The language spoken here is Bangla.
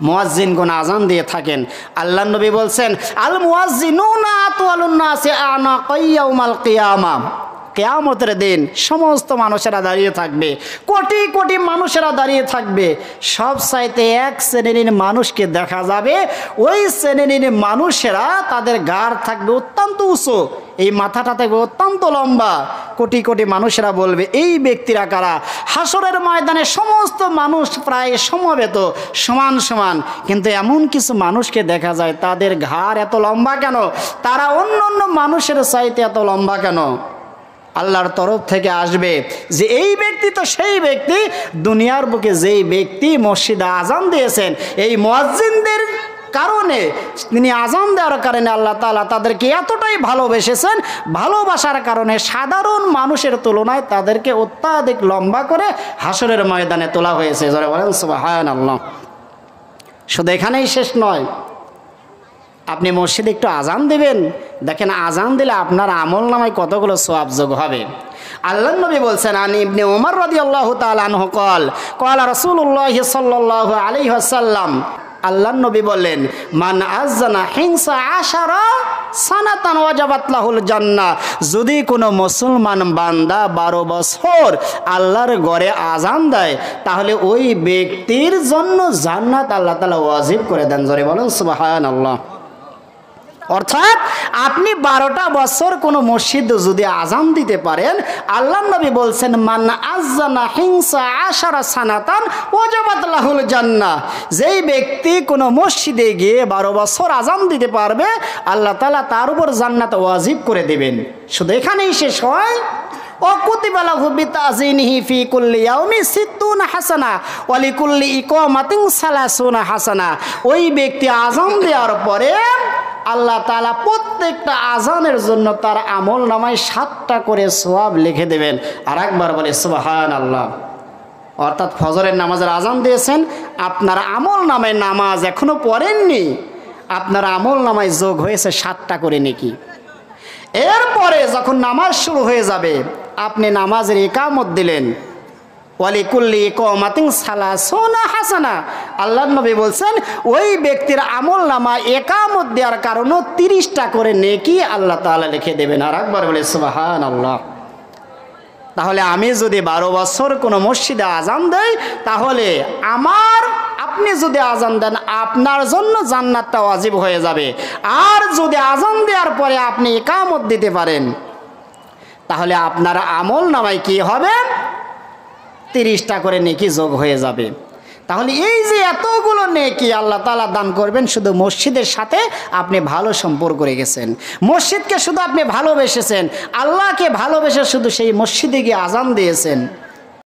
মুয়াজ্জিনগণ আজান দিয়ে থাকেন। আল্লাহর নবী বলছেন, আল মুয়াজ্জিনুনা আতওয়ালুন নাসি আনাকা ইয়াউমাল কিয়ামা। কিয়ামতের দিন সমস্ত মানুষেরা দাঁড়িয়ে থাকবে, কোটি কোটি মানুষেরা দাঁড়িয়ে থাকবে। সব চাইতে এক শ্রেণীর মানুষকে দেখা যাবে, ওই শ্রেণীর মানুষেরা তাদের ঘাড় থাকবে অত্যন্ত উঁচু, এই মাথাটা থাকবে অত্যন্ত লম্বা। কোটি কোটি মানুষেরা বলবে, এই ব্যক্তিরা কারা? হাসরের ময়দানে সমস্ত মানুষ প্রায় সমবেত, সমান সমান, কিন্তু এমন কিছু মানুষকে দেখা যায় তাদের ঘাড় এত লম্বা কেন? তারা অন্য অন্য মানুষের চাইতে এত লম্বা কেন? আল্লাহর তরফ থেকে আসবে যে এই ব্যক্তি তো সেই ব্যক্তি, দুনিয়ার বুকে যেই ব্যক্তি মসজিদে আজান দিয়েছেন, এই মুয়াজ্জিনদের কারণে, তিনি আজান দেওয়ার কারণে আল্লাহ তাআলা তাদেরকে এতটাই ভালোবেসেছেন, ভালোবাসার কারণে সাধারণ মানুষের তুলনায় তাদেরকে অত্যাধিক লম্বা করে হাসরের ময়দানে তোলা হয়েছে। যারা বলেন সুবহানাল্লাহ। শুধু এখানেই শেষ নয়, আপনি মসজিদে একটু আজান দেবেন, দেখেন আজান দিলে আপনার আমল নামায় কতগুলো সওয়াব যোগ হবে। আল্লাহর নবী বলছেন, আন ইবনে উমর রাদিয়াল্লাহু তাআলা আনহু ক্বালা রাসূলুল্লাহ সাল্লাল্লাহু আলাইহি ওয়াসাল্লাম, আল্লাহর নবী বললেন, মান আযানা হিংসা আশারা সানাতান ওয়াজাবাত লাহুল জান্নাহ। যদি কোনো মুসলমান বান্দা 12 বছর আল্লাহর ঘরে আজান দেয়, তাহলে ওই ব্যক্তির জন্য জান্নাত আল্লাহ তাআলা ওয়াজিব করে দেন। জোরে বলেন সুবহানাল্লাহ। অর্থাৎ আপনি 12টা বছর কোনো মসজিদে যদি আজান দিতে পারেন, আল্লাহর নবী বলছেন, মান আযানা হিংসা আশারা সানাতান ওয়াজাবাত লাহুল জান্নাহ। যেই ব্যক্তি কোনো মসজিদে গিয়ে 12 বছর আজান দিতে পারবে, আল্লাহ তাআলা তার উপর জান্নাত ওয়াজিব করে দিবেন। শুধু এখানেই শেষ হয়, ওয়াকুতিবা লাহু বিতাযিনিহি ফি কুল্লি ইয়াউমি 60 হাসানা ওয়া লিকুল্লি ইকামাতিন 30 হাসানা। ওই ব্যক্তি আজান দেওয়ার পরে আল্লাহ তাআলা প্রত্যেকটা আজানের জন্য তার আমল নামায় 7টা করে সওয়াব লিখে দেবেন। আর একবার বলে সুবহানাল্লাহ। অর্থাৎ ফজরের নামাজের আজান দিয়েছেন, আপনার আমল নামায়, নামাজ এখনো পড়েননি, আপনার আমল নামায় যোগ হয়েছে 7টা করে নেকি। এরপরে যখন নামাজ শুরু হয়ে যাবে, আপনি নামাজের ইকামত দিলেন, ওয়ালিকুল্লি ইকামাতিন 30 হাসানা। আল্লাহর নবী বলছেন, ওই ব্যক্তির আমল নামা ইকামত দেওয়ার কারণে 30টা করে নেকি আল্লাহ তাআলা লিখে দেবেন। আর একবার বলে সুবহানাল্লাহ। তাহলে আমি যদি 12 বছর কোনো মসজিদে আজান দেই, তাহলে আপনি যদি আজান দেন, আপনার জন্য জান্নাতটা ওয়াজিব হয়ে যাবে। আর যদি আজান দেওয়ার পরে আপনি ইকামত দিতে পারেন, তাহলে আপনার আমল নামায় কি হবে? 30টা করে নেকি যোগ হয়ে যাবে। তাহলে এই যে এতগুলো নেকি আল্লাহ তাআলা দান করবেন, শুধু মসজিদের সাথে আপনি ভালো সম্পর্ক রেখেছেন, মসজিদকে শুধু আপনি ভালোবেসেছেন, আল্লাহকে ভালোবেসে শুধু সেই মসজিদে গিয়ে আজান দিয়েছেন।